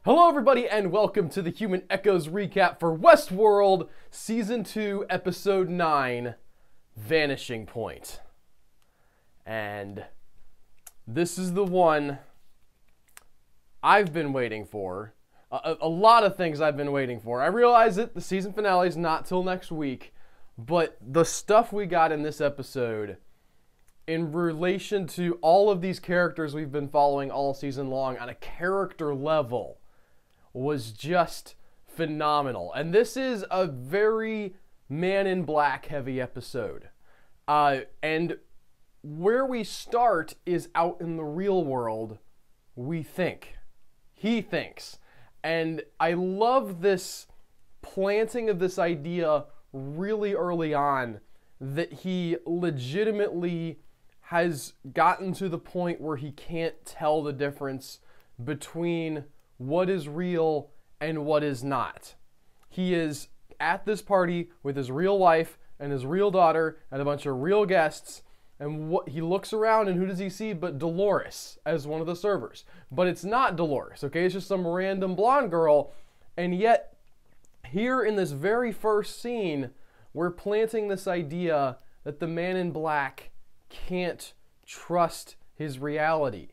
Hello everybody and welcome to the Human Echoes recap for Westworld Season 2, Episode 9, Vanishing Point. And this is the one I've been waiting for. A lot of things I've been waiting for. I realize that the season finale is not till next week, but the stuff we got in this episode in relation to all of these characters we've been following all season long on a character level was just phenomenal. And this is a very Man in Black heavy episode. And where we start is out in the real world, we think. He thinks. And I love this planting of this idea really early on that he legitimately has gotten to the point where he can't tell the difference between what is real and what is not. He is at this party with his real wife and his real daughter and a bunch of real guests, and he looks around and who does he see but Dolores as one of the servers. But it's not Dolores, okay? It's just some random blonde girl, and yet here in this very first scene, we're planting this idea that the Man in Black can't trust his reality.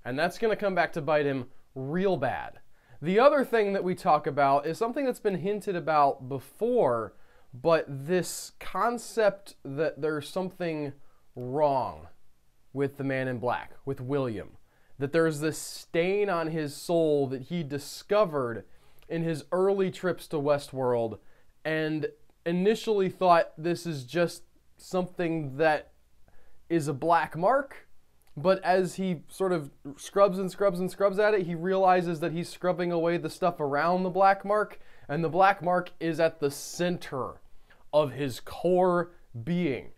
And that's going to come back to bite him real bad. The other thing that we talk about is something that's been hinted about before, but this concept that there's something wrong with the Man in Black, with William. That there's this stain on his soul that he discovered in his early trips to Westworld, and initially thought this is just something that is a black mark. But as he sort of scrubs and scrubs and scrubs at it, he realizes that he's scrubbing away the stuff around the black mark, and the black mark is at the center of his core being.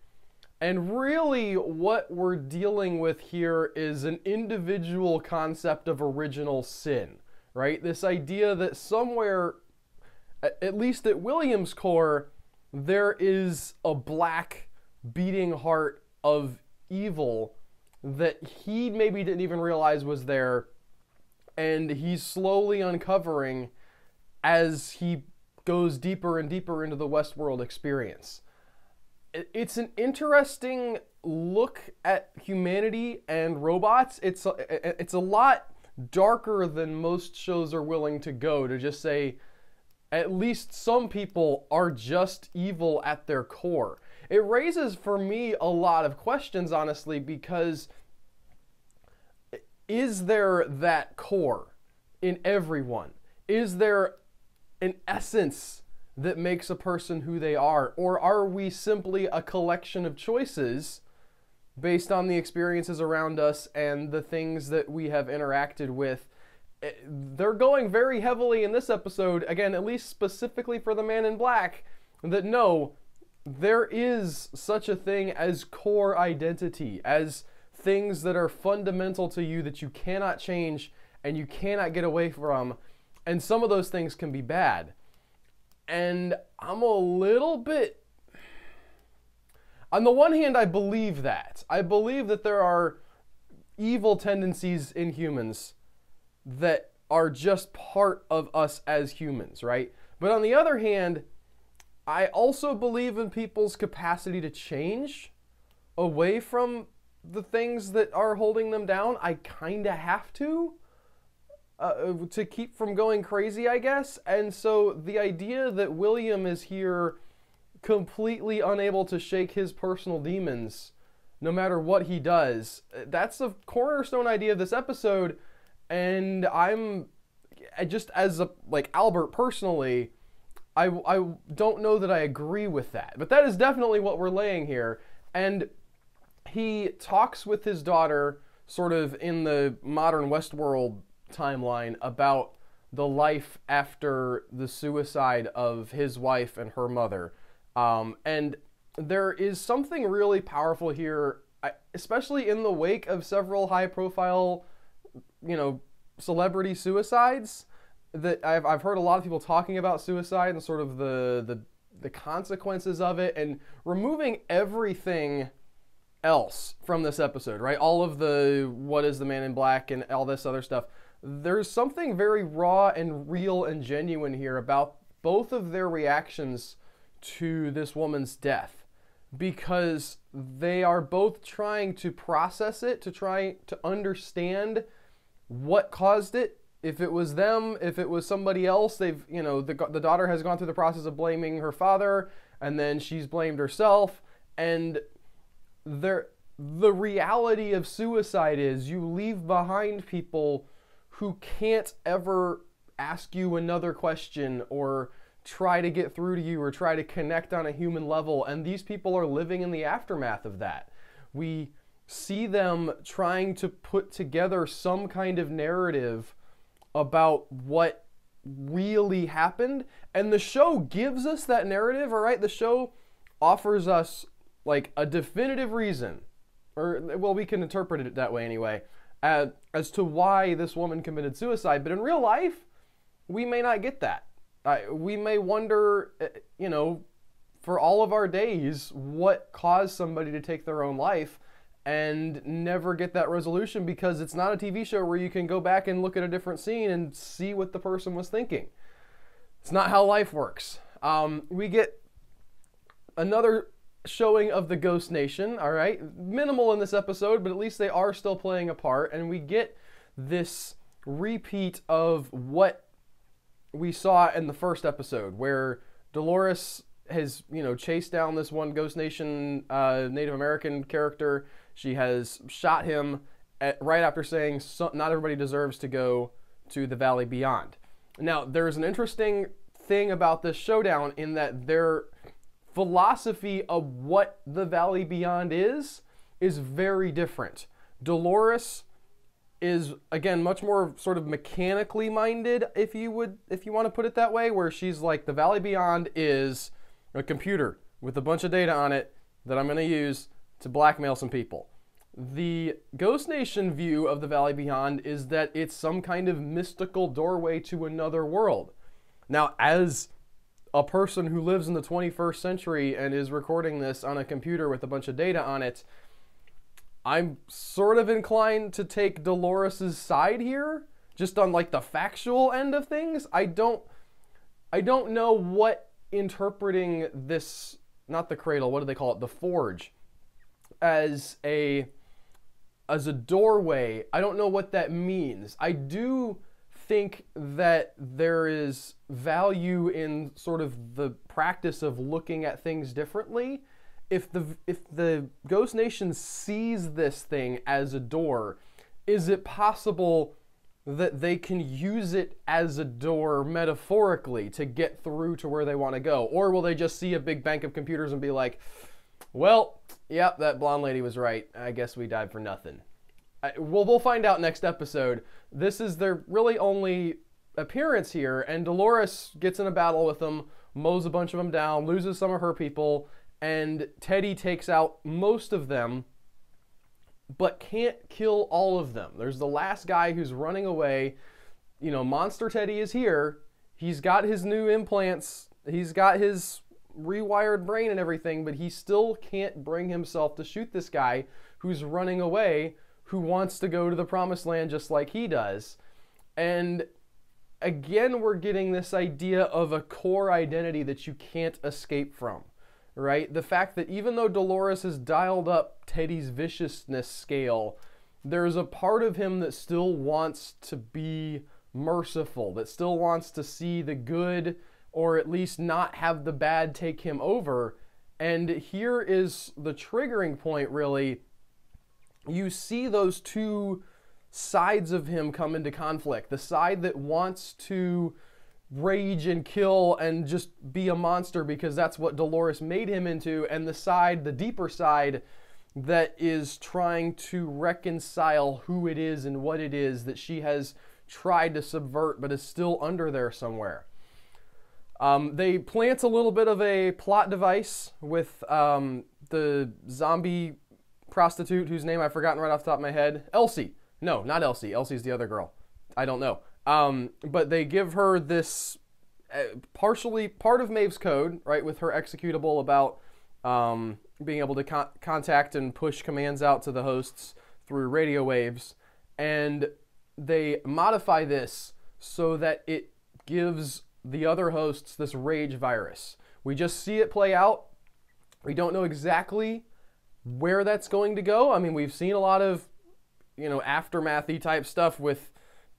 And really what we're dealing with here is an individual concept of original sin, right? This idea that somewhere, at least at William's core, there is a black beating heart of evil that he maybe didn't even realize was there, and he's slowly uncovering as he goes deeper and deeper into the Westworld experience. It's an interesting look at humanity and robots. It's a lot darker than most shows are willing to go, to just say at least some people are just evil at their core. It raises for me a lot of questions, honestly, because is there that core in everyone? Is there an essence that makes a person who they are? Or are we simply a collection of choices based on the experiences around us and the things that we have interacted with? They're going very heavily in this episode, again, at least specifically for the Man in Black, that no, there is such a thing as core identity, as things that are fundamental to you that you cannot change and you cannot get away from, and some of those things can be bad. And I'm a little bit... On the one hand, I believe that. I believe that there are evil tendencies in humans that are just part of us as humans, right? But on the other hand, I also believe in people's capacity to change away from the things that are holding them down. I kind of have to keep from going crazy, I guess. And so the idea that William is here completely unable to shake his personal demons, no matter what he does, that's the cornerstone idea of this episode. And I'm just, as a, like, Albert personally, I don't know that I agree with that. But that is definitely what we're laying here. And he talks with his daughter, sort of in the modern Westworld timeline, about the life after the suicide of his wife and her mother. And there is something really powerful here, especially in the wake of several high-profile, celebrity suicides, that I've heard a lot of people talking about suicide and sort of the consequences of it, and removing everything else from this episode, right? All of the what is the Man in Black and all this other stuff. there's something very raw and real and genuine here about both of their reactions to this woman's death, because they are both trying to process it, to try to understand what caused it. If it was them, if it was somebody else, they've, you know, the daughter has gone through the process of blaming her father, and then she's blamed herself. And the reality of suicide is you leave behind people who can't ever ask you another question or try to get through to you or try to connect on a human level. And these people are living in the aftermath of that. We see them trying to put together some kind of narrative about what really happened, and the show gives us that narrative. All right, the show offers us like a definitive reason, or well, we can interpret it that way anyway, as to why this woman committed suicide. But in real life, we may not get that. We may wonder, you know, for all of our days, what caused somebody to take their own life, and never get that resolution, because it's not a TV show where you can go back and look at a different scene and see what the person was thinking. It's not how life works. We get another showing of the Ghost Nation, all right? Minimal in this episode, but at least they are still playing a part, and we get this repeat of what we saw in the first episode, where Dolores has, you know, chased down this one Ghost Nation Native American character. She has shot him right after saying not everybody deserves to go to the Valley Beyond. Now, there's an interesting thing about this showdown in that their philosophy of what the Valley Beyond is very different. Dolores is, again, much more sort of mechanically minded, if you want to put it that way, where she's like, the Valley Beyond is a computer with a bunch of data on it that I'm going to use to blackmail some people. The Ghost Nation view of the Valley Beyond is that it's some kind of mystical doorway to another world. Now, as a person who lives in the 21st century and is recording this on a computer with a bunch of data on it, I'm sort of inclined to take Dolores's side here, just on like the factual end of things. I don't know what interpreting this, not the cradle, what do they call it? The forge, as a doorway. I don't know what that means. I do think that there is value in sort of the practice of looking at things differently. If the Ghost Nation sees this thing as a door, is it possible that they can use it as a door metaphorically to get through to where they want to go? Or will they just see a big bank of computers and be like, well, yep, that blonde lady was right. I guess we died for nothing. We'll find out next episode. This is their really only appearance here, and Dolores gets in a battle with them, mows a bunch of them down, loses some of her people, and Teddy takes out most of them, but can't kill all of them. There's the last guy who's running away. You know, Monster Teddy is here. He's got his new implants. He's got his rewired brain and everything, but he still can't bring himself to shoot this guy who's running away, who wants to go to the promised land just like he does. And again, we're getting this idea of a core identity that you can't escape from, right? The fact that even though Dolores has dialed up Teddy's viciousness scale, there's a part of him that still wants to be merciful, that still wants to see the good, or at least not have the bad take him over. And here is the triggering point, really. You see those two sides of him come into conflict. The side that wants to rage and kill and just be a monster because that's what Dolores made him into, and the side, the deeper side, that is trying to reconcile who it is and what it is that she has tried to subvert but is still under there somewhere. They plant a little bit of a plot device with the zombie prostitute whose name I've forgotten right off the top of my head. Elsie. No, not Elsie. Elsie's the other girl. I don't know. But they give her this partially part of Maeve's code, right, with her executable about being able to contact and push commands out to the hosts through radio waves. And they modify this so that it gives the other hosts this rage virus. We just see it play out. We don't know exactly where that's going to go. I mean, we've seen a lot of, aftermathy type stuff with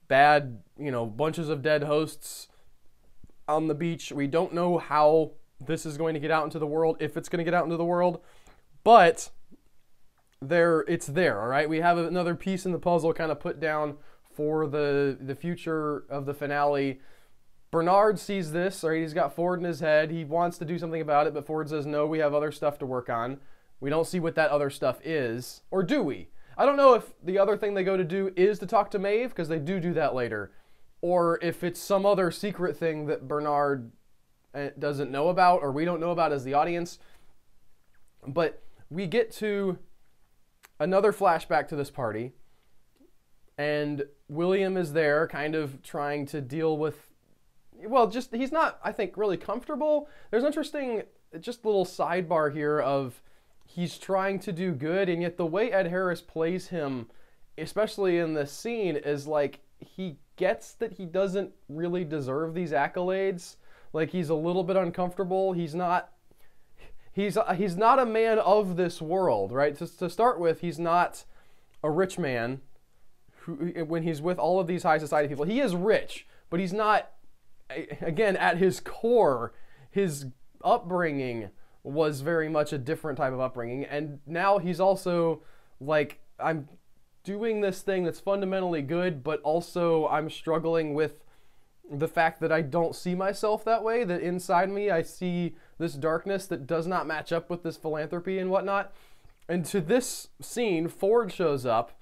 bad, bunches of dead hosts on the beach. We don't know how this is going to get out into the world, if it's going to get out into the world, but it's there, all right? We have another piece in the puzzle kind of put down for the future of the finale. Bernard sees this, right? He's got Ford in his head. He wants to do something about it, but Ford says, no, we have other stuff to work on. We don't see what that other stuff is, or do we? I don't know if the other thing they go to do is to talk to Maeve, because they do that later, or if it's some other secret thing that Bernard doesn't know about, or we don't know about as the audience. But we get to another flashback to this party, and William is there kind of trying to deal with, he's not, I think, really comfortable. There's an interesting, just little sidebar here of he's trying to do good, and yet the way Ed Harris plays him, especially in this scene, is like he gets that he doesn't really deserve these accolades. Like, he's a little bit uncomfortable. He's not a man of this world, right? To start with, he's not a rich man who, when he's with all of these high society people. He is rich, but he's not, again, at his core, his upbringing was very much a different type of upbringing. And now he's also like, I'm doing this thing that's fundamentally good, but also I'm struggling with the fact that I don't see myself that way, that inside me I see this darkness that does not match up with this philanthropy and whatnot. And to this scene, Ford shows up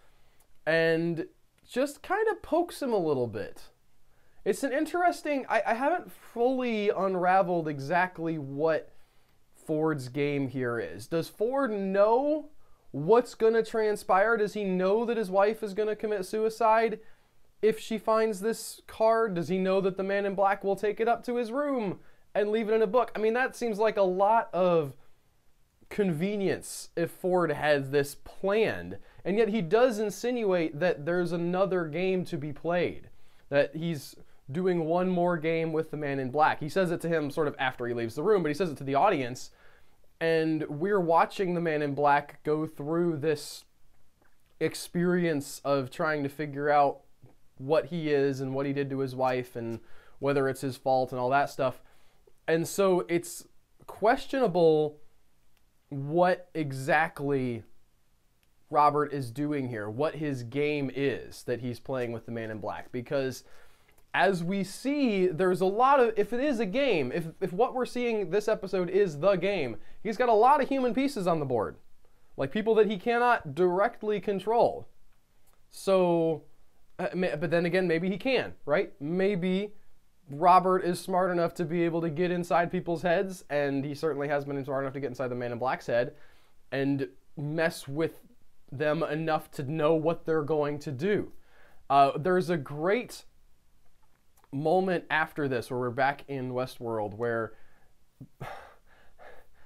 and just kind of pokes him a little bit. It's an interesting, I haven't fully unraveled exactly what Ford's game here is. Does Ford know what's going to transpire? Does he know that his wife is going to commit suicide if she finds this card? Does he know that the man in black will take it up to his room and leave it in a book? I mean, that seems like a lot of convenience if Ford has this planned. And yet he does insinuate that there's another game to be played, that he's doing one more game with the man in black. He says it to him sort of after he leaves the room, but he says it to the audience. And we're watching the man in black go through this experience of trying to figure out what he is and what he did to his wife and whether it's his fault and all that stuff. And so it's questionable what exactly Robert is doing here, what his game is that he's playing with the man in black. Because as we see, there's a lot of, if it is a game, if what we're seeing this episode is the game, he's got a lot of human pieces on the board. Like people that he cannot directly control. So, but then again, maybe he can, right? Maybe Robert is smart enough to be able to get inside people's heads, and he certainly has been smart enough to get inside the man in black's head and mess with them enough to know what they're going to do. There's a great moment after this where we're back in Westworld where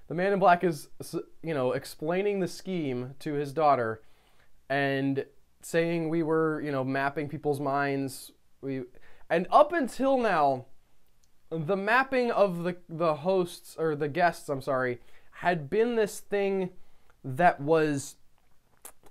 the man in black is, explaining the scheme to his daughter and saying we were, mapping people's minds. And up until now, the mapping of the hosts, or the guests, I'm sorry, had been this thing that was,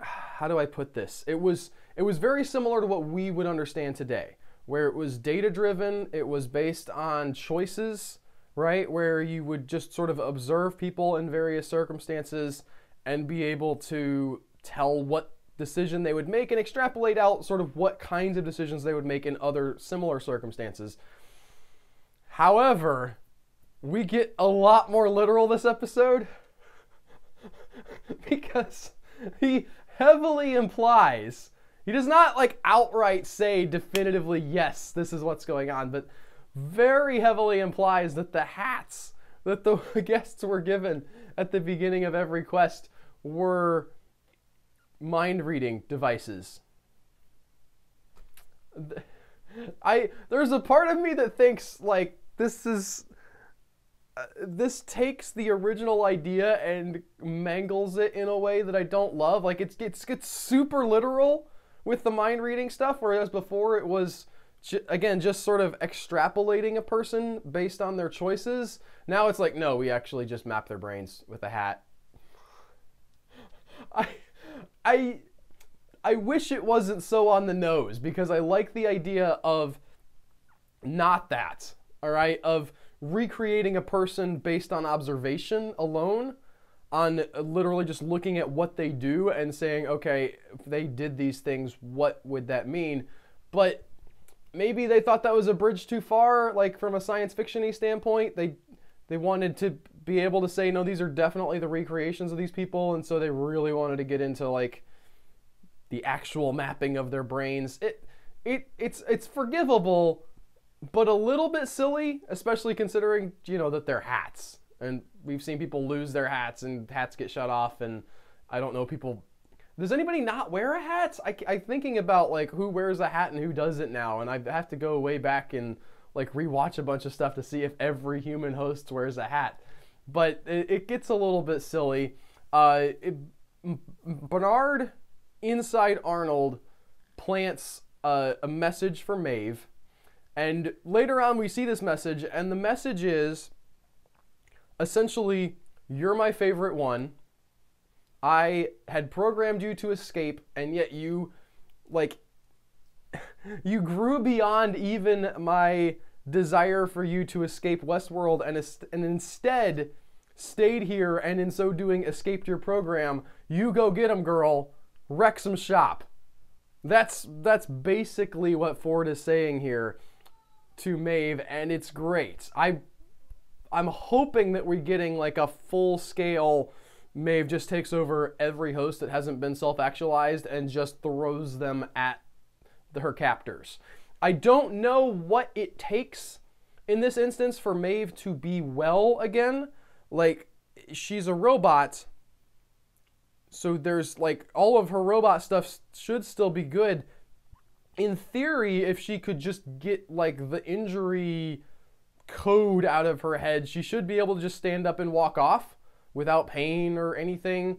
how do I put this? It was very similar to what we would understand today, where it was data-driven, it was based on choices, right? Where you would just sort of observe people in various circumstances and be able to tell what decision they would make and extrapolate out sort of what kinds of decisions they would make in other similar circumstances. However, we get a lot more literal this episode because he heavily implies, he does not like outright say definitively, yes, this is what's going on, but very heavily implies that the hats that the guests were given at the beginning of every quest were mind-reading devices. There's a part of me that thinks like this takes the original idea and mangles it in a way that I don't love. Like it gets super literal, with the mind reading stuff, whereas before it was, again, just sort of extrapolating a person based on their choices. Now it's like, no, we actually just map their brains with a hat. I wish it wasn't so on the nose, because I like the idea of not that, all right, of recreating a person based on observation alone, on literally just looking at what they do and saying, okay, if they did these things, what would that mean? But maybe they thought that was a bridge too far, like from a science fiction-y standpoint. They wanted to be able to say, no, these are definitely the recreations of these people, and so they really wanted to get into like the actual mapping of their brains. It's forgivable, but a little bit silly, especially considering, you know, that they're hats. And we've seen people lose their hats and hats get shut off, and I don't know people. Does anybody not wear a hat? I'm thinking about like who wears a hat and who doesn't now, and I have to go way back and like rewatch a bunch of stuff to see if every human host wears a hat. But it gets a little bit silly. Bernard, inside Arnold, plants a message for Maeve, and later on we see this message, and the message is essentially, you're my favorite one. I had programmed you to escape, and yet you, like, you grew beyond even my desire for you to escape Westworld, and instead stayed here, and in so doing escaped your program. You go get him, girl. Wreck some shop. That's basically what Ford is saying here to Maeve, and it's great. I'm hoping that we're getting like a full-scale Maeve just takes over every host that hasn't been self-actualized and just throws them at her captors. I don't know what it takes in this instance for Maeve to be well again. Like, she's a robot, so there's like all of her robot stuff should still be good. In theory, if she could just get like the injury code out of her head, she should be able to just stand up and walk off without pain or anything.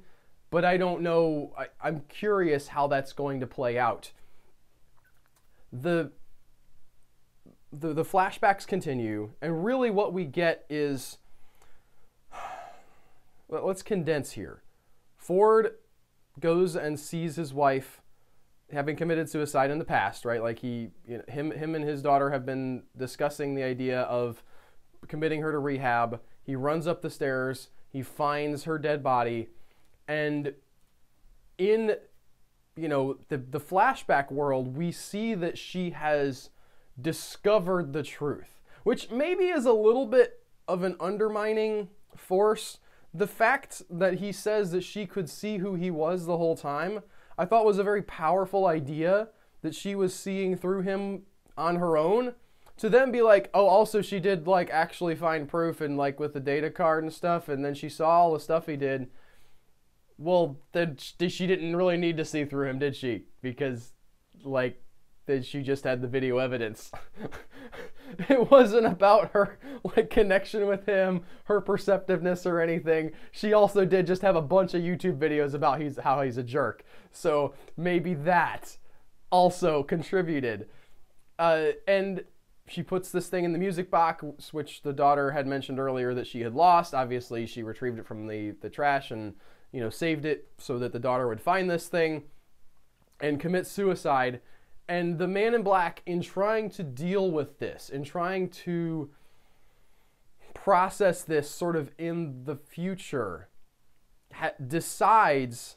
But I don't know. I'm curious how that's going to play out. The flashbacks continue, and really what we get is, let's condense here. Ford goes and sees his wife having committed suicide in the past, right? Like him and his daughter have been discussing the idea of committing her to rehab. He runs up the stairs, he finds her dead body, and in, you know, the flashback world, we see that she has discovered the truth, which maybe is a little bit of an undermining force. The fact that he says that she could see who he was the whole time, I thought was a very powerful idea, that she was seeing through him on her own. To then be like, oh, also she did like actually find proof and like with the data card and stuff, and then she saw all the stuff he did. Well, then she didn't really need to see through him, did she? Because like, then she just had the video evidence. It wasn't about her like connection with him, her perceptiveness or anything. She also did just have a bunch of YouTube videos about how he's a jerk. So maybe that also contributed. And she puts this thing in the music box, which the daughter had mentioned earlier that she had lost. Obviously, she retrieved it from the trash and, you know, saved it so that the daughter would find this thing and commit suicide. And the Man in Black, in trying to deal with this, in trying to process this sort of in the future, decides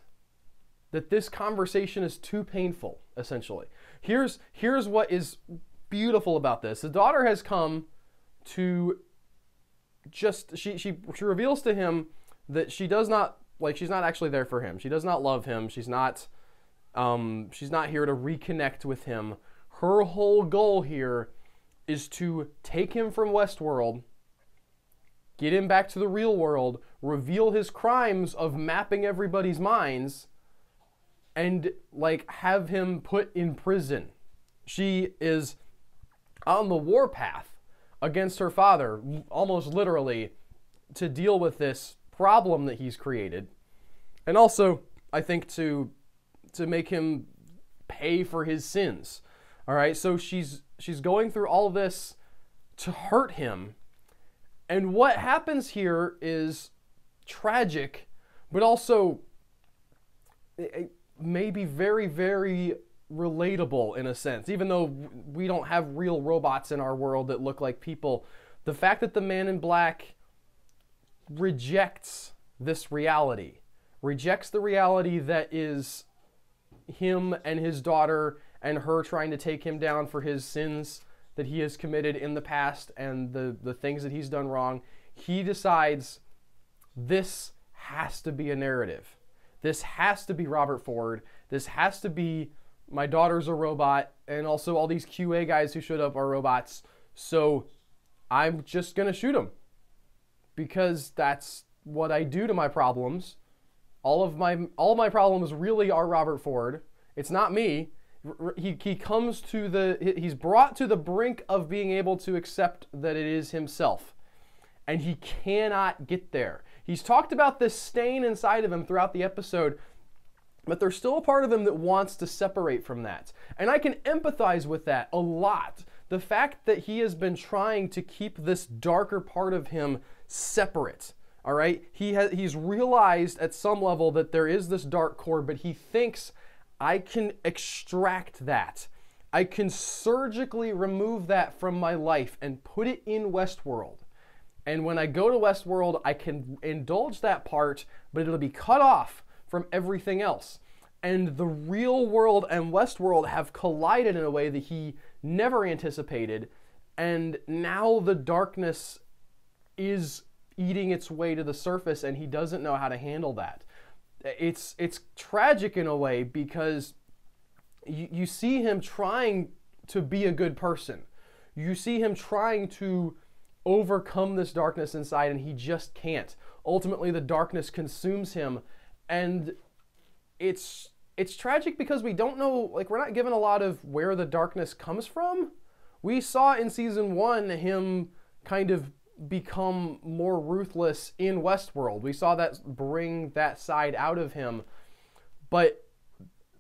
that this conversation is too painful, essentially. Here's what is beautiful about this. The daughter has come to just, she reveals to him that she does not, like, she's not actually there for him. She does not love him. She's not here to reconnect with him. Her whole goal here is to take him from Westworld, get him back to the real world, reveal his crimes of mapping everybody's minds, and like have him put in prison. She is on the warpath against her father, almost literally, to deal with this problem that he's created. And also, I think to make him pay for his sins. All right, so she's going through all this to hurt him. And what happens here is tragic, but also maybe very, very relatable in a sense. Even though we don't have real robots in our world that look like people, the fact that the man in black rejects this reality, rejects the reality that is him and his daughter and her trying to take him down for his sins that he has committed in the past and the things that he's done wrong. He decides this has to be a narrative. This has to be Robert Ford. This has to be my daughter's a robot, and also all these QA guys who showed up are robots. So I'm just going to shoot them because that's what I do to my problems. All of my problems really are Robert Ford. It's not me. He comes to he's brought to the brink of being able to accept that it is himself. And he cannot get there. He's talked about this stain inside of him throughout the episode, but there's still a part of him that wants to separate from that. And I can empathize with that a lot. The fact that he has been trying to keep this darker part of him separate. All right? He's realized at some level that there is this dark core, but he thinks, I can extract that. I can surgically remove that from my life and put it in Westworld. And when I go to Westworld, I can indulge that part, but it'll be cut off from everything else. And the real world and Westworld have collided in a way that he never anticipated. And now the darkness is eating its way to the surface, and he doesn't know how to handle that. It's tragic in a way because you see him trying to be a good person. You see him trying to overcome this darkness inside, and he just can't. Ultimately, the darkness consumes him, and it's tragic because we don't know, like, we're not given a lot of where the darkness comes from. We saw in season 1 him kind of become more ruthless in Westworld. We saw that bring that side out of him. But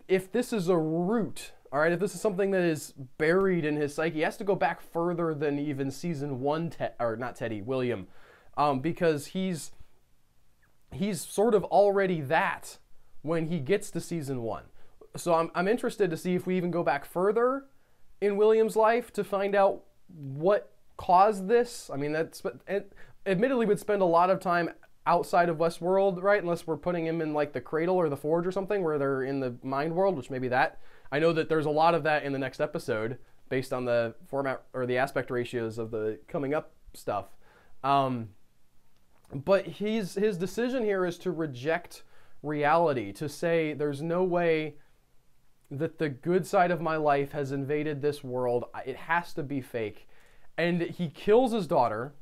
if this is a root, all right, if this is something that is buried in his psyche, he has to go back further than even season 1, William, because he's sort of already that when he gets to season 1. So I'm interested to see if we even go back further in William's life to find out what caused this. I mean, admittedly would spend a lot of time outside of Westworld, right? Unless we're putting him in like the Cradle or the Forge or something where they're in the mind world, which may be that. I know that there's a lot of that in the next episode based on the format or the aspect ratios of the coming up stuff. But his decision here is to reject reality, to say there's no way that the good side of my life has invaded this world. It has to be fake. And he kills his daughter.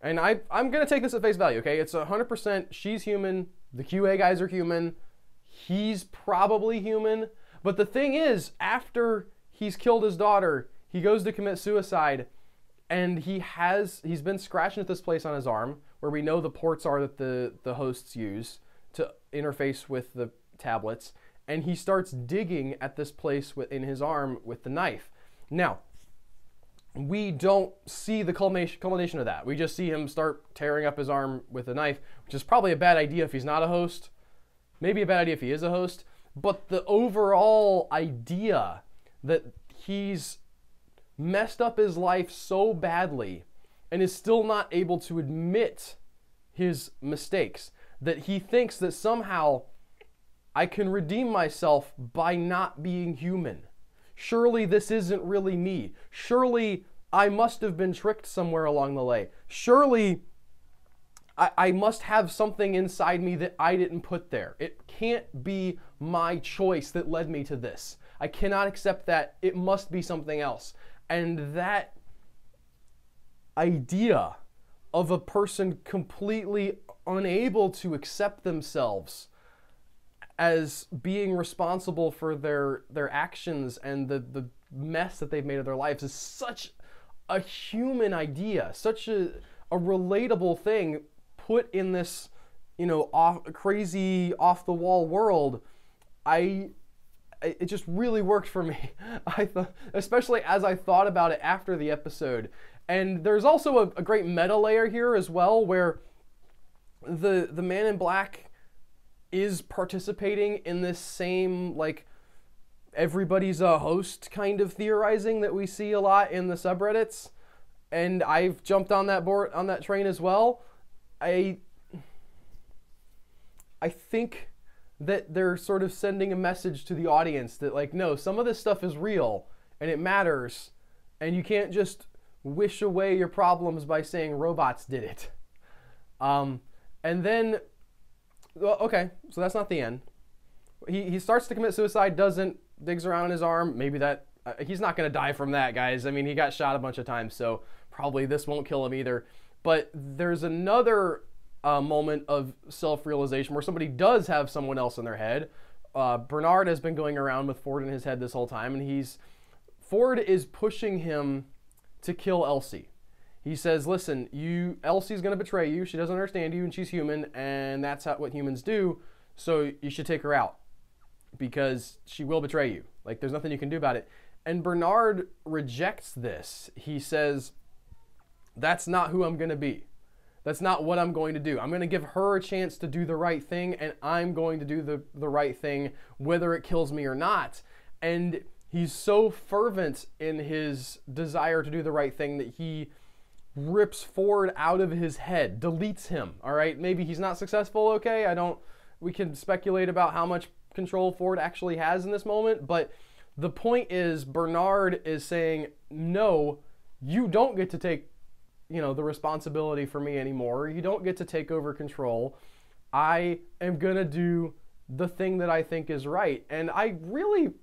And I'm going to take this at face value, okay? It's 100% she's human. The QA guys are human. He's probably human. But the thing is, after he's killed his daughter, he goes to commit suicide. And he's been scratching at this place on his arm where we know the ports are that the hosts use to interface with the tablets. And he starts digging at this place in his arm with the knife. Now, we don't see the culmination of that. We just see him start tearing up his arm with a knife, which is probably a bad idea if he's not a host. Maybe a bad idea if he is a host. But the overall idea that he's messed up his life so badly and is still not able to admit his mistakes, that he thinks that somehow I can redeem myself by not being human. Surely this isn't really me. Surely I must have been tricked somewhere along the way. Surely I must have something inside me that I didn't put there. It can't be my choice that led me to this. I cannot accept that. It must be something else. And that idea of a person completely unable to accept themselves as being responsible for their actions and the mess that they've made of their lives is such a human idea, such a relatable thing put in this, crazy off the wall world. it just really worked for me. I thought, especially as I thought about it after the episode. And there's also a great meta layer here as well, where the Man in Black is participating in this same, like, everybody's a host kind of theorizing that we see a lot in the subreddits. And I've jumped on that train as well. I think that they're sort of sending a message to the audience that, like, no, some of this stuff is real and it matters, and you can't just wish away your problems by saying robots did it. And then, well, okay, so that's not the end. He starts to commit suicide, digs around in his arm. Maybe that, he's not going to die from that, guys. I mean, he got shot a bunch of times, so probably this won't kill him either. But there's another moment of self-realization where somebody does have someone else in their head. Bernard has been going around with Ford in his head this whole time, and Ford is pushing him to kill Elsie. He says, listen, Elsie's going to betray you. She doesn't understand you, and she's human, and that's what humans do, so you should take her out because she will betray you. Like, there's nothing you can do about it. And Bernard rejects this. He says, that's not who I'm going to be. That's not what I'm going to do. I'm going to give her a chance to do the right thing, and I'm going to do the right thing whether it kills me or not. And he's so fervent in his desire to do the right thing that he rips Ford out of his head, deletes him, all right? Maybe he's not successful, okay? We can speculate about how much control Ford actually has in this moment, but the point is Bernard is saying, no, you don't get to take the responsibility for me anymore. You don't get to take over control. I am going to do the thing that I think is right. And I really,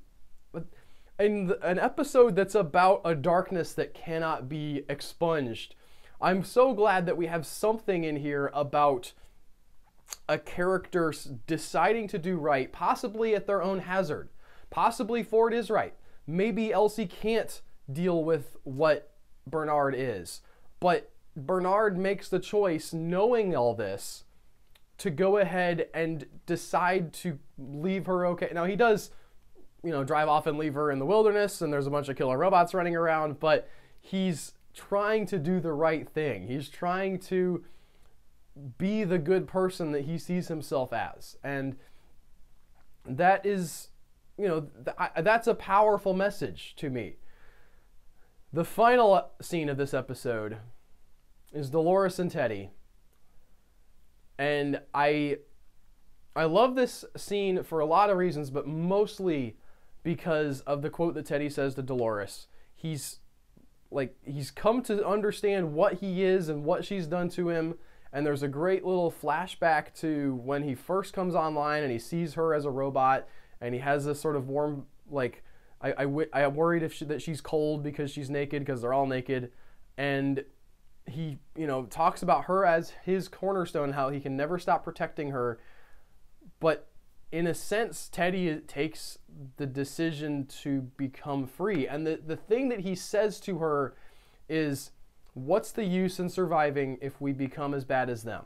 in an episode that's about a darkness that cannot be expunged, I'm so glad that we have something in here about a character deciding to do right, possibly at their own hazard. Possibly Ford is right. Maybe Elsie can't deal with what Bernard is. But Bernard makes the choice, knowing all this, to go ahead and decide to leave her okay. Now, he does, drive off and leave her in the wilderness, and there's a bunch of killer robots running around, but he's trying to do the right thing. He's trying to be the good person that he sees himself as. And that is, that's a powerful message to me. The final scene of this episode is Dolores and Teddy. And I love this scene for a lot of reasons, but mostly because of the quote that Teddy says to Dolores. He's come to understand what he is and what she's done to him. And there's a great little flashback to when he first comes online and he sees her as a robot, and he has this sort of warm, like, I'm worried that she's cold because she's naked, because they're all naked. And he, talks about her as his cornerstone, how he can never stop protecting her. But in a sense, Teddy takes the decision to become free. And the thing that he says to her is, what's the use in surviving if we become as bad as them?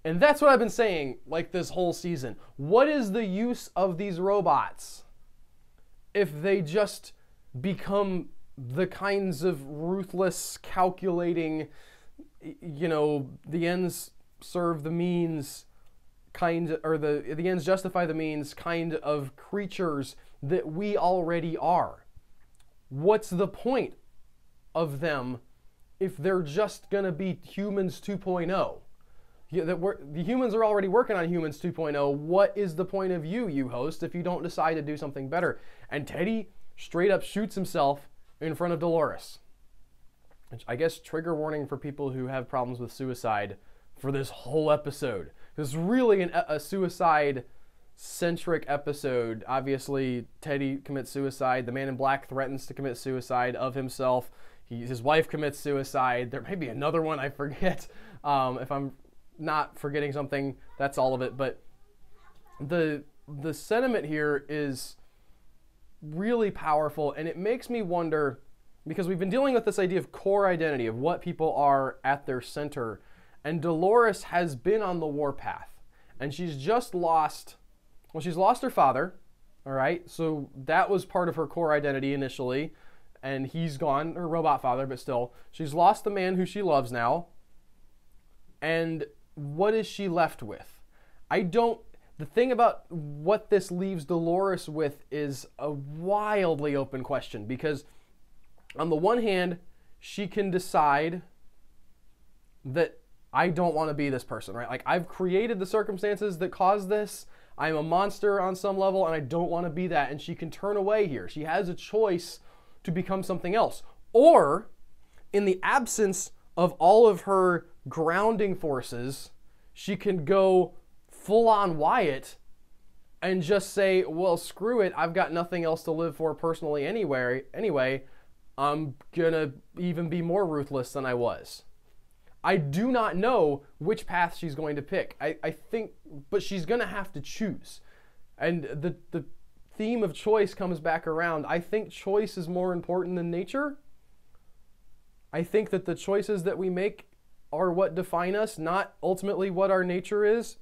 And that's what I've been saying, like, this whole season. What is the use of these robots if they just become the kinds of ruthless, calculating, the ends serve the means kind, or the ends justify the means kind of creatures that we already are? What's the point of them if they're just going to be humans 2.0? The humans are already working on humans 2.0. What is the point of you host, if you don't decide to do something better? And Teddy straight up shoots himself in front of Dolores. Which, I guess, trigger warning for people who have problems with suicide for this whole episode. It's really a suicide-centric episode. Obviously, Teddy commits suicide. The Man in Black threatens to commit suicide of himself. His wife commits suicide. There may be another one, I forget. If I'm not forgetting something, that's all of it. But the sentiment here is really powerful, and it makes me wonder, because we've been dealing with this idea of core identity, of what people are at their center, and Dolores has been on the warpath, and she's just lost, she's lost her father, All right, so that was part of her core identity initially, and he's gone, her robot father, but still. She's lost the man who she loves now, and what is she left with? The thing about what this leaves Dolores with is a wildly open question, because on the one hand, she can decide that I don't want to be this person, right? Like, I've created the circumstances that caused this. I'm a monster on some level, and I don't want to be that. And she can turn away here. She has a choice to become something else. Or, in the absence of all of her grounding forces, she can go full-on Wyatt and just say, well, screw it. I've got nothing else to live for personally anyway. I'm going to even be more ruthless than I was. I do not know which path she's going to pick. I think, but she's going to have to choose. And the theme of choice comes back around. I think choice is more important than nature. I think that the choices that we make are what define us, not ultimately what our nature is.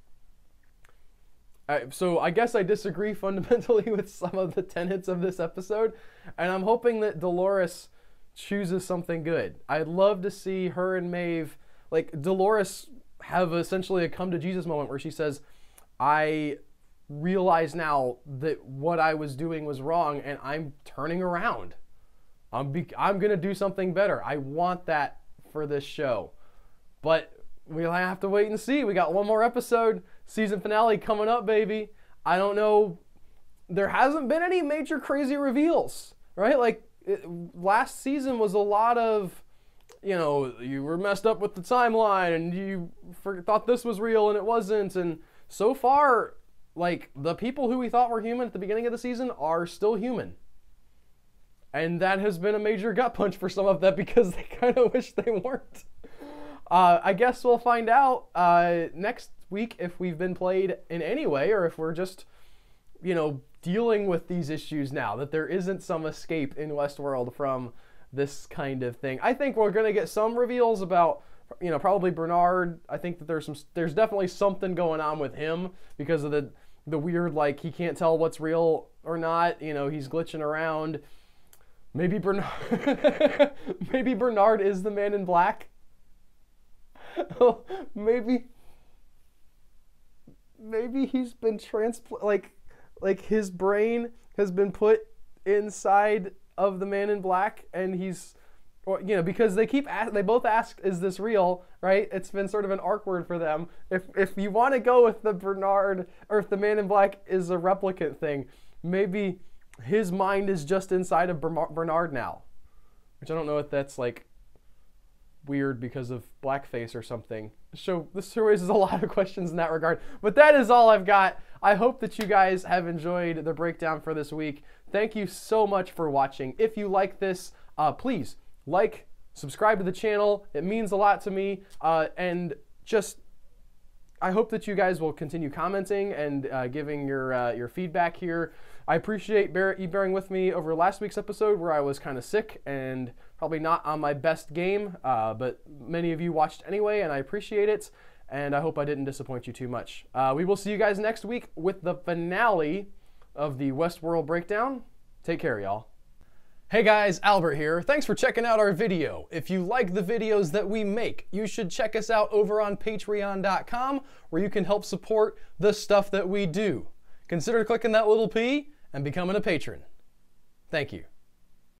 So I guess I disagree fundamentally with some of the tenets of this episode, and I'm hoping that Dolores chooses something good. I'd love to see her and Maeve, like Dolores, have essentially a come to Jesus moment where she says, I realize now that what I was doing was wrong, and I'm turning around. I'm going to do something better. I want that for this show. But we'll have to wait and see. We got one more episode. Season finale coming up, baby. I don't know. There hasn't been any major crazy reveals, right? Like, last season was a lot of, you were messed up with the timeline and you thought this was real and it wasn't. And so far, like, the people who we thought were human at the beginning of the season are still human. And that has been a major gut punch for some of them because they kind of wish they weren't. I guess we'll find out next week if we've been played in any way, or if we're just, dealing with these issues now, that there isn't some escape in Westworld from this kind of thing. I think we're going to get some reveals about, probably Bernard. I think that there's definitely something going on with him because of the weird, like, he can't tell what's real or not. He's glitching around. Maybe Bernard, maybe Bernard is the Man in Black. maybe he's been like his brain has been put inside of the Man in Black, and he's, because they both ask, is this real, right? It's been sort of an arc word for them. If you want to go with the Bernard, or if the Man in Black is a replicant thing, maybe his mind is just inside of Bernard now, which I don't know if that's like weird because of blackface or something. So this raises a lot of questions in that regard. But that is all I've got. I hope that you guys have enjoyed the breakdown for this week. Thank you so much for watching. If you like this, please like, subscribe to the channel. It means a lot to me. And just, I hope that you guys will continue commenting and giving your feedback here. I appreciate you bearing with me over last week's episode where I was kind of sick and probably not on my best game, but many of you watched anyway, and I appreciate it, and I hope I didn't disappoint you too much. We will see you guys next week with the finale of the Westworld breakdown. Take care, y'all. Hey guys, Albert here. Thanks for checking out our video. If you like the videos that we make, you should check us out over on patreon.com, where you can help support the stuff that we do. Consider clicking that little P and becoming a patron. Thank you.